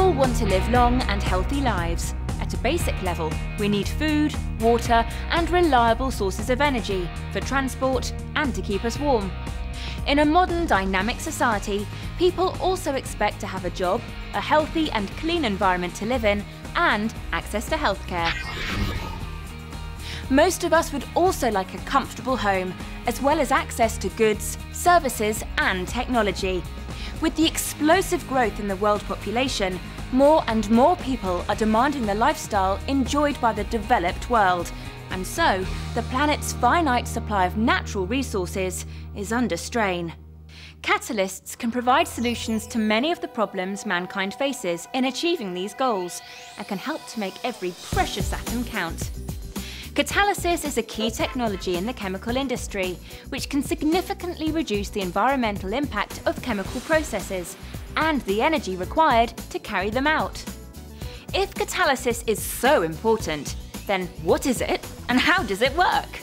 all want to live long and healthy lives. At a basic level, we need food, water and reliable sources of energy for transport and to keep us warm. In a modern, dynamic society, people also expect to have a job, a healthy and clean environment to live in, and access to healthcare. Most of us would also like a comfortable home, as well as access to goods, services and technology. With the explosive growth in the world population, more and more people are demanding the lifestyle enjoyed by the developed world, and so the planet's finite supply of natural resources is under strain. Catalysts can provide solutions to many of the problems mankind faces in achieving these goals, and can help to make every precious atom count. Catalysis is a key technology in the chemical industry, which can significantly reduce the environmental impact of chemical processes and the energy required to carry them out. If catalysis is so important, then what is it and how does it work?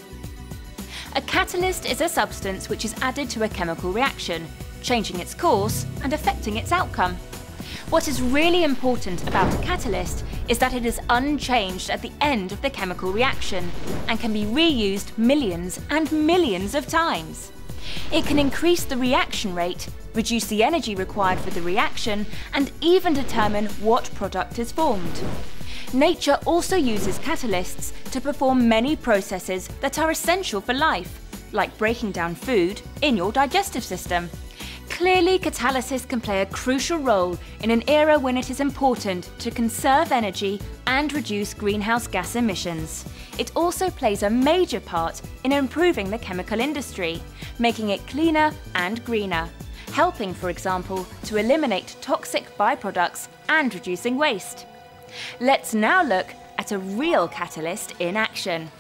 A catalyst is a substance which is added to a chemical reaction, changing its course and affecting its outcome. What is really important about a catalyst is that it is unchanged at the end of the chemical reaction and can be reused millions and millions of times. It can increase the reaction rate, reduce the energy required for the reaction, and even determine what product is formed. Nature also uses catalysts to perform many processes that are essential for life, like breaking down food in your digestive system. Clearly, catalysis can play a crucial role in an era when it is important to conserve energy and reduce greenhouse gas emissions. It also plays a major part in improving the chemical industry, making it cleaner and greener, helping, for example, to eliminate toxic byproducts and reducing waste. Let's now look at a real catalyst in action.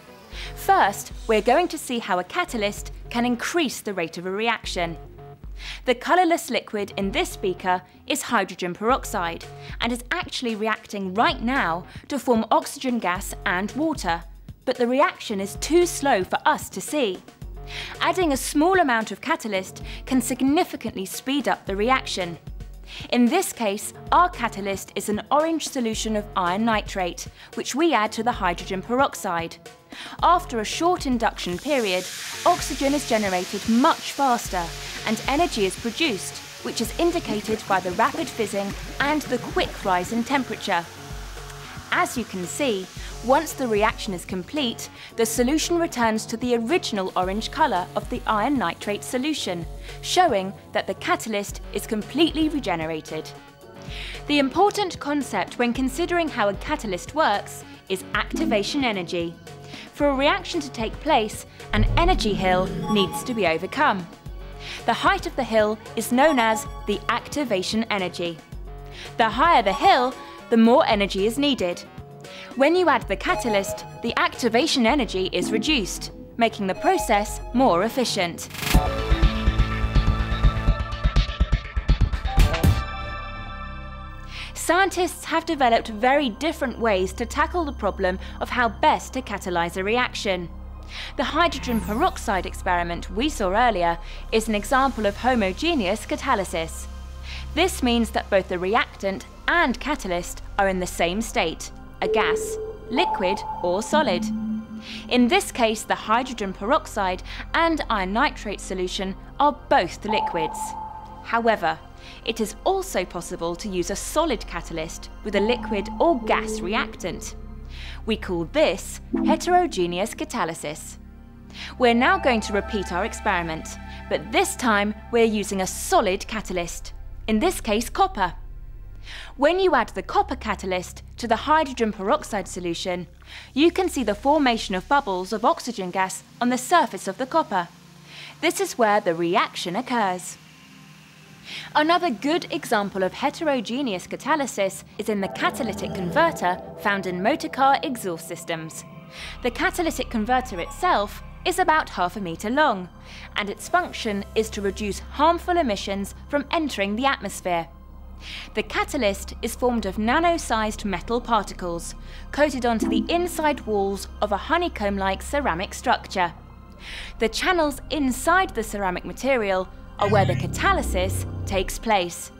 First, we're going to see how a catalyst can increase the rate of a reaction. The colourless liquid in this beaker is hydrogen peroxide and is actually reacting right now to form oxygen gas and water, but the reaction is too slow for us to see. Adding a small amount of catalyst can significantly speed up the reaction. In this case, our catalyst is an orange solution of iron nitrate, which we add to the hydrogen peroxide. After a short induction period, oxygen is generated much faster and energy is produced, which is indicated by the rapid fizzing and the quick rise in temperature. As you can see, once the reaction is complete, the solution returns to the original orange colour of the iron nitrate solution, showing that the catalyst is completely regenerated. The important concept when considering how a catalyst works is activation energy. For a reaction to take place, an energy hill needs to be overcome. The height of the hill is known as the activation energy. The higher the hill, the more energy is needed. When you add the catalyst, the activation energy is reduced, making the process more efficient. Scientists have developed very different ways to tackle the problem of how best to catalyse a reaction. The hydrogen peroxide experiment we saw earlier is an example of homogeneous catalysis. This means that both the reactant and catalyst are in the same state, a gas, liquid or solid. In this case, the hydrogen peroxide and iron nitrate solution are both liquids. However, it is also possible to use a solid catalyst with a liquid or gas reactant. We call this heterogeneous catalysis. We're now going to repeat our experiment, but this time we're using a solid catalyst, in this case copper. When you add the copper catalyst to the hydrogen peroxide solution, you can see the formation of bubbles of oxygen gas on the surface of the copper. This is where the reaction occurs. Another good example of heterogeneous catalysis is in the catalytic converter found in motor car exhaust systems. The catalytic converter itself is about 0.5 meter long, and its function is to reduce harmful emissions from entering the atmosphere. The catalyst is formed of nano-sized metal particles, coated onto the inside walls of a honeycomb-like ceramic structure. The channels inside the ceramic material are where the catalysis takes place.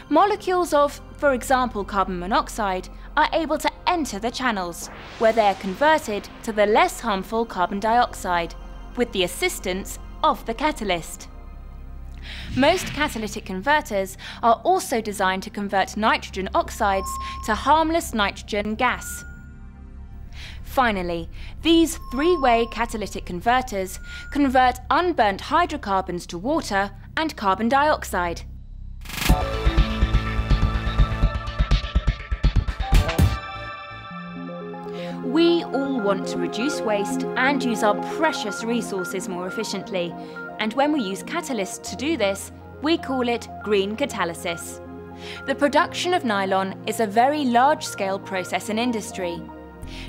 Molecules of for example carbon monoxide, are able to enter the channels, where they are converted to the less harmful carbon dioxide, with the assistance of the catalyst. Most catalytic converters are also designed to convert nitrogen oxides to harmless nitrogen gas. Finally, these three-way catalytic converters convert unburnt hydrocarbons to water and carbon dioxide. We all want to reduce waste and use our precious resources more efficiently, and when we use catalysts to do this, we call it green catalysis. The production of nylon is a very large-scale process in industry.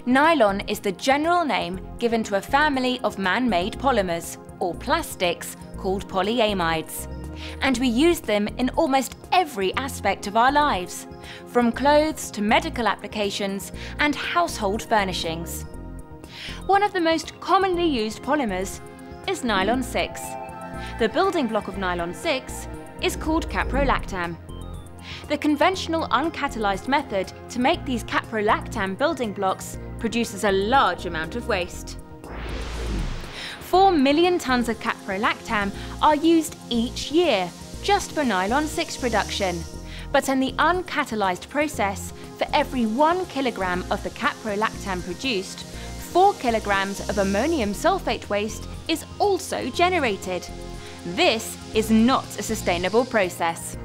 Nylon is the general name given to a family of man-made polymers, or plastics, called polyamides. And we use them in almost every aspect of our lives, from clothes to medical applications and household furnishings. One of the most commonly used polymers is nylon 6. The building block of nylon 6 is called caprolactam. The conventional uncatalyzed method to make these caprolactam building blocks produces a large amount of waste. 4 million tonnes of caprolactam are used each year just for nylon 6 production. But in the uncatalyzed process, for every 1 kilogram of the caprolactam produced, 4 kilograms of ammonium sulfate waste is also generated. This is not a sustainable process.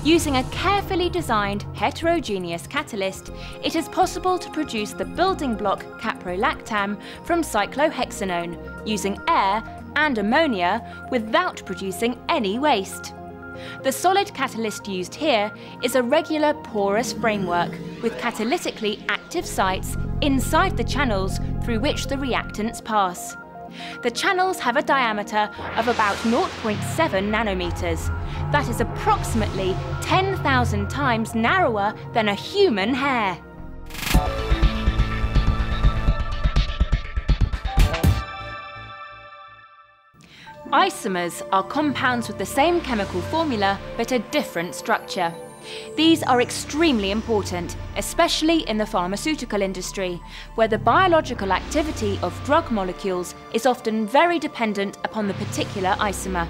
Using a carefully designed heterogeneous catalyst, it is possible to produce the building block caprolactam from cyclohexanone using air and ammonia without producing any waste. The solid catalyst used here is a regular porous framework with catalytically active sites inside the channels through which the reactants pass. The channels have a diameter of about 0.7 nanometers. That is approximately 10,000 times narrower than a human hair. Isomers are compounds with the same chemical formula but a different structure. These are extremely important, especially in the pharmaceutical industry, where the biological activity of drug molecules is often very dependent upon the particular isomer.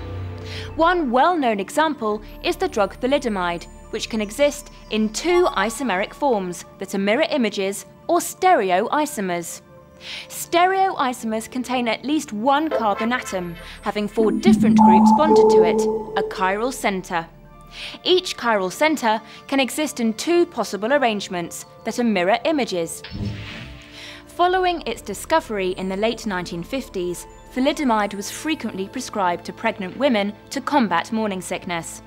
One well-known example is the drug thalidomide, which can exist in 2 isomeric forms that are mirror images or stereoisomers. Stereoisomers contain at least 1 carbon atom, having 4 different groups bonded to it, a chiral center. Each chiral center can exist in 2 possible arrangements that are mirror images. Following its discovery in the late 1950s, thalidomide was frequently prescribed to pregnant women to combat morning sickness.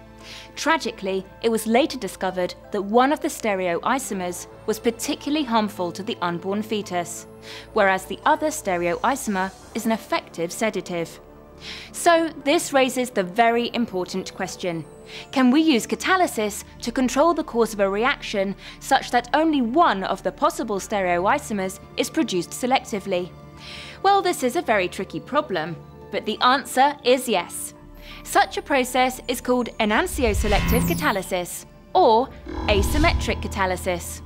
Tragically, it was later discovered that one of the stereoisomers was particularly harmful to the unborn fetus, whereas the other stereoisomer is an effective sedative. So this raises the very important question: can we use catalysis to control the cause of a reaction such that only one of the possible stereoisomers is produced selectively? Well, this is a very tricky problem, but the answer is yes. Such a process is called enantioselective catalysis, or asymmetric catalysis.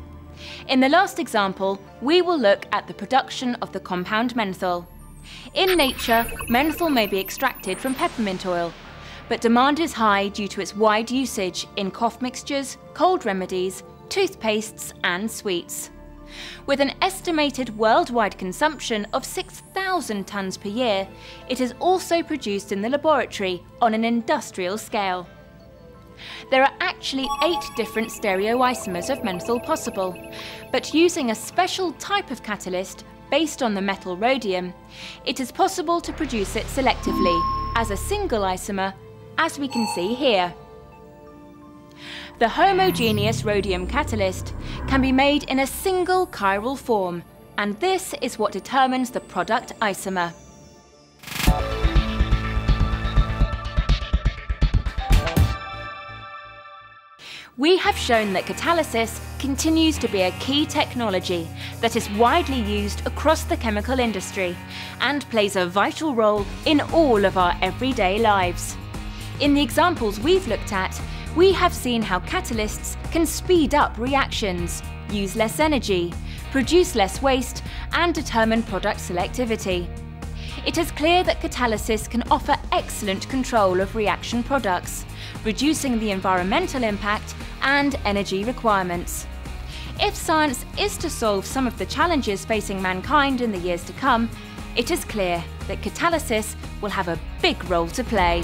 In the last example, we will look at the production of the compound menthol. In nature, menthol may be extracted from peppermint oil, but demand is high due to its wide usage in cough mixtures, cold remedies, toothpastes and sweets. With an estimated worldwide consumption of 6,000 tonnes per year, it is also produced in the laboratory on an industrial scale. There are actually 8 different stereoisomers of menthol possible, but using a special type of catalyst based on the metal rhodium, it is possible to produce it selectively as a single isomer, as we can see here. The homogeneous rhodium catalyst can be made in a single chiral form, and this is what determines the product isomer. We have shown that catalysis continues to be a key technology that is widely used across the chemical industry and plays a vital role in all of our everyday lives. In the examples we've looked at, we have seen how catalysts can speed up reactions, use less energy, produce less waste, and determine product selectivity. It is clear that catalysis can offer excellent control of reaction products, reducing the environmental impact and energy requirements. If science is to solve some of the challenges facing mankind in the years to come, it is clear that catalysis will have a big role to play.